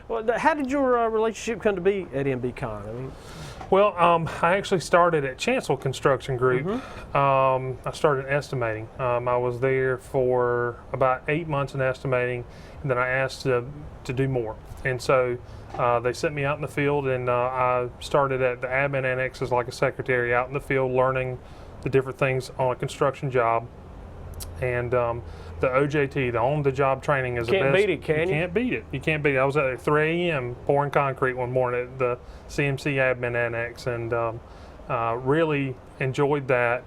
Well, how did your relationship come to be at MB Kahn? I mean, Well, I actually started at Chancellor Construction Group. I started estimating. I was there for about 8 months in estimating, and then I asked to do more. And so they sent me out in the field, and I started at the admin annex as like a secretary out in the field, learning the different things on a construction job. And the OJT, the on-the-job training, is the best. Can't beat it, can you? Can't beat it. You can't beat it. I was out there at 3 a.m. pouring concrete one morning at the CMC admin annex, and really enjoyed that.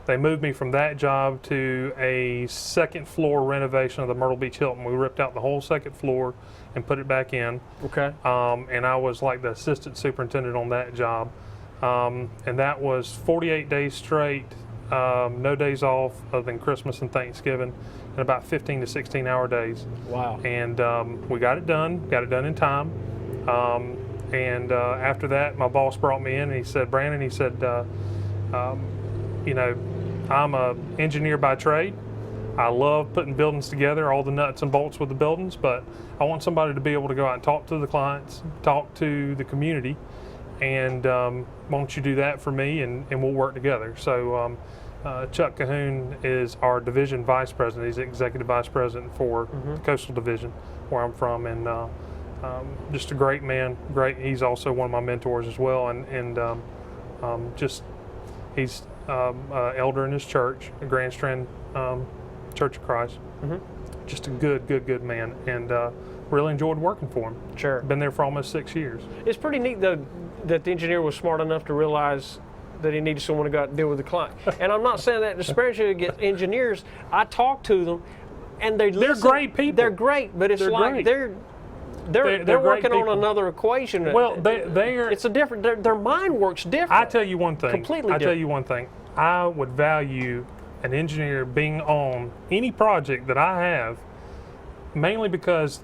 They moved me from that job to a second floor renovation of the Myrtle Beach Hilton. We ripped out the whole second floor and put it back in. okay. And I was like the assistant superintendent on that job. And that was 48 days straight, no days off other than Christmas and Thanksgiving, and about 15 to 16-hour days. Wow. And we got it done in time. And after that, my boss brought me in and he said, Brandon, he said, you know, I'm an engineer by trade. I love putting buildings together, all the nuts and bolts with the buildings, but I want somebody to be able to go out and talk to the clients, talk to the community, and why don't you do that for me, and we'll work together. So Chuck Cahoon is our division vice president. He's the executive vice president for the Coastal Division, where I'm from, and just a great man. Great. He's also one of my mentors as well, and just he's elder in his church, a Grand Strand Church of Christ. Just a good man, and really enjoyed working for him. Sure. Been there for almost 6 years. It's pretty neat, though, that the engineer was smart enough to realize that he needed someone to go out and deal with the client. And I'm not saying that disparagingly against engineers. I talk to them, and they're great people. They're great, but it's They're like great. they're great working on people. another equation. Well, they're. It's a different. Their mind works different. I tell you one thing. Completely I tell different. you one thing. I would value an engineer being on any project that I have, mainly because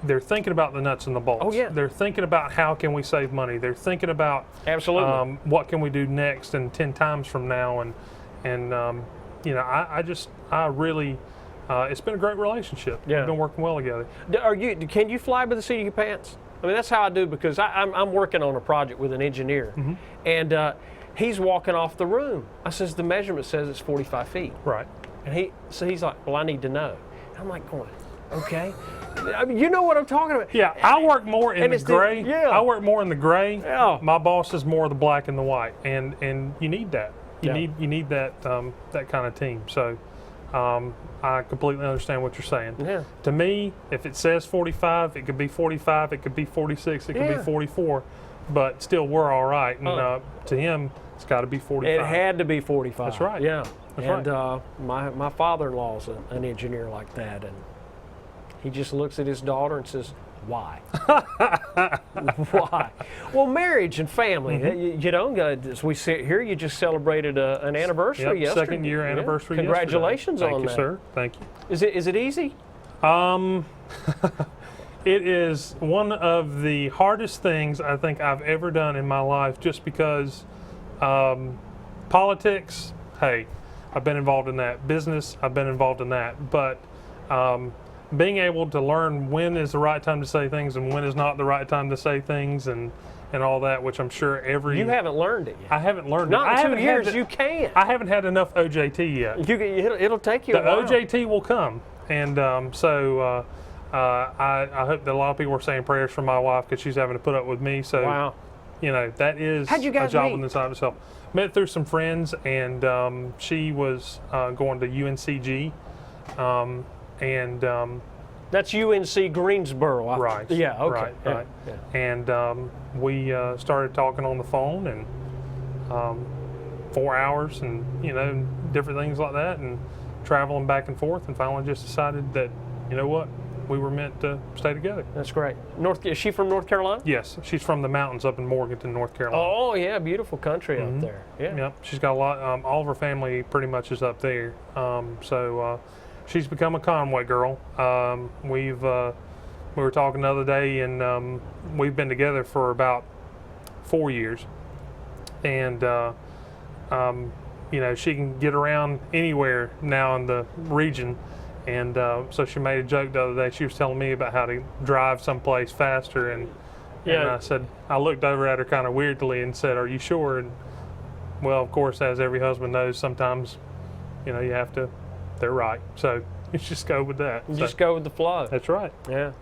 they're thinking about the nuts and the bolts. Oh, yeah. They're thinking about how can we save money. They're thinking about Absolutely. what can we do next and 10 times from now. And you know, I really, it's been a great relationship. Yeah. We've been working well together. Can you fly by the seat of your pants? I mean, that's how I do, because I'm working on a project with an engineer, and he's walking off the room. I says, the measurement says it's 45 feet. Right. And he's like, well, I need to know. And I'm like going, okay. I mean, you know what I'm talking about. Yeah, I work more in the gray. Yeah. I work more in the gray. Yeah. My boss is more the black and the white, and you need that. You Yeah. need that that kind of team. So I completely understand what you're saying. Yeah. To me, if it says 45, it could be 45, it could be 46, it could Yeah. be 44, but still we're all right. And to him, it's got to be 45. It had to be 45. That's right. Yeah. That's And my father-in-law's an engineer like that, and he just looks at his daughter and says, why? Why? Well, marriage and family, you know, as we sit here, you just celebrated an anniversary yesterday. Second year anniversary. Congratulations yesterday. on that. Thank you, sir. Thank you. Is it easy? It is one of the hardest things I think I've ever done in my life, just because politics, hey, I've been involved in that. Business, I've been involved in that. But being able to learn when is the right time to say things and when is not the right time to say things, and all that, which I'm sure You haven't learned it yet. I haven't learned Not it. in I 2 haven't years, had you can. I haven't had enough OJT yet. It'll take you The a while. OJT will come, and so I hope that a lot of people are saying prayers for my wife, because she's having to put up with me. So, Wow. you know, that is How'd you guys a job meet? in inside of itself. Met through some friends, and she was going to UNCG, and That's UNC Greensboro. right. Yeah, okay. Right, Yeah, right. yeah. And we started talking on the phone, and 4 hours, and you know, different things like that, and traveling back and forth, and finally just decided that, you know what, we were meant to stay together. That's great. Is she from North Carolina? Yes, she's from the mountains up in Morganton, North Carolina. Oh, yeah, beautiful country out there. Yeah. Yep, she's got a lot. All of her family pretty much is up there. So she's become a Conway girl. We were talking the other day, and we've been together for about 4 years. And you know, she can get around anywhere now in the region, And so she made a joke the other day. She was telling me about how to drive someplace faster, and I said, I looked over at her kind of weirdly and said, "Are you sure?" And well, of course, as every husband knows, sometimes, you have to. They're right. So you just go with that. Just go with the flow. That's right. Yeah.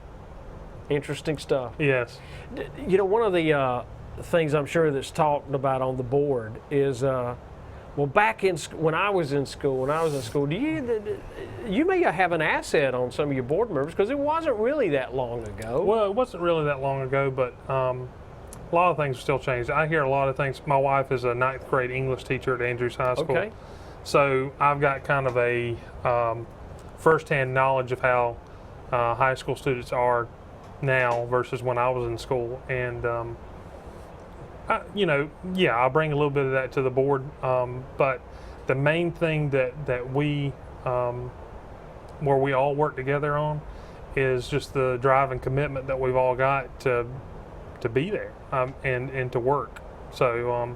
Interesting stuff. Yes. One of the things I'm sure that's talked about on the board is, well, back when I was in school, you may have an asset on some of your board members because it wasn't really that long ago. Well, it wasn't really that long ago, but a lot of things have still changed. I hear a lot of things. My wife is a 9th grade English teacher at Andrews High School. Okay. So I've got kind of a firsthand knowledge of how high school students are now versus when I was in school. And I bring a little bit of that to the board, but the main thing that we, where we all work together on, is just the drive and commitment that we've all got to be there and to work. So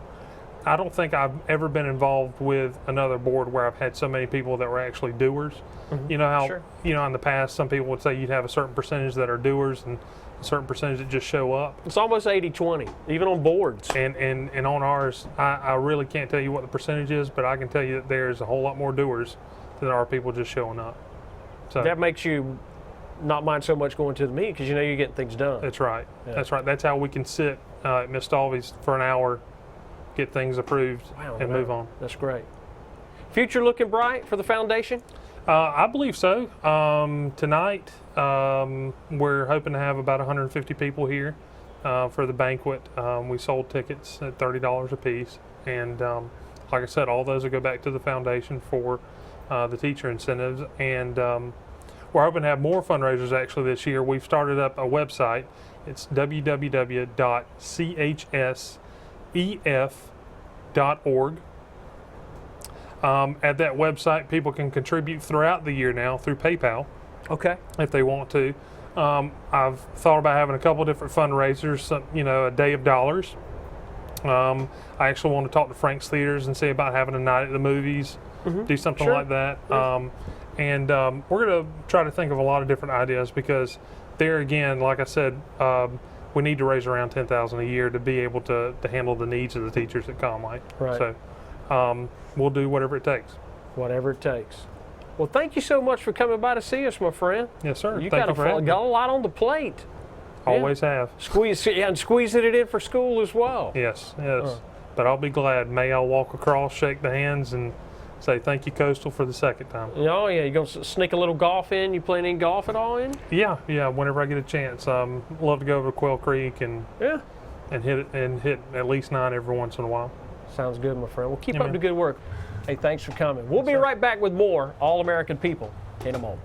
I don't think I've ever been involved with another board where I've had so many people that were actually doers. Mm-hmm. You know how Sure. In the past some people would say you'd have a certain percentage that are doers and a certain percentage that just show up. It's almost 80-20, even on boards. And on ours, I really can't tell you what the percentage is, but I can tell you that there's a whole lot more doers than there are people just showing up. So that makes you not mind so much going to the meeting because you're getting things done. That's right. Yeah. That's right. That's how we can sit at Miss Stalvey's for an hour, get things approved, and move on. That's great. Future looking bright for the foundation? I believe so. Tonight, we're hoping to have about 150 people here for the banquet. We sold tickets at $30 a piece. And like I said, all those will go back to the foundation for the teacher incentives. And we're hoping to have more fundraisers actually this year. We've started up a website. It's www.chsef.org. At that website, people can contribute throughout the year now through PayPal. Okay. If they want to. I've thought about having a couple of different fundraisers, a day of dollars. I actually want to talk to Frank's Theaters and see about having a night at the movies, do something Sure. like that. Yeah. And we're going to try to think of a lot of different ideas because there again, like I said, we need to raise around $10,000 a year to be able to handle the needs of the teachers at Conway. Right. So we'll do whatever it takes. Whatever it takes. Well, thank you so much for coming by to see us, my friend. Yes, sir. You Thank got you for having me. a lot on the plate. Always have. Squeezing it in for school as well. Yes. But I'll be glad. May I walk across, shake the hands, and say thank you, Coastal, for the second time. Oh, yeah. You going to sneak a little golf in? You playing any golf at all in? Yeah. Whenever I get a chance, love to go over to Quail Creek and hit at least 9 every once in a while. Sounds good, my friend. Well, keep up the good work. Hey, thanks for coming. We'll be right back with more All-American People in a moment.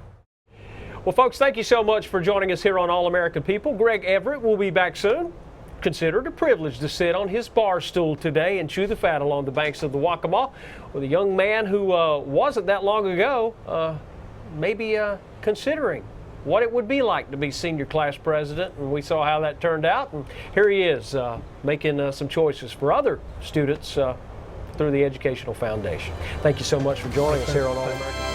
Well, folks, thank you so much for joining us here on All-American People. Greg Everett will be back soon. Consider it a privilege to sit on his bar stool today and chew the fat along the banks of the Waccamaw with a young man who wasn't that long ago maybe considering what it would be like to be senior class president, and we saw how that turned out, and here he is making some choices for other students through the Educational Foundation. Thank you so much for joining us here on All American.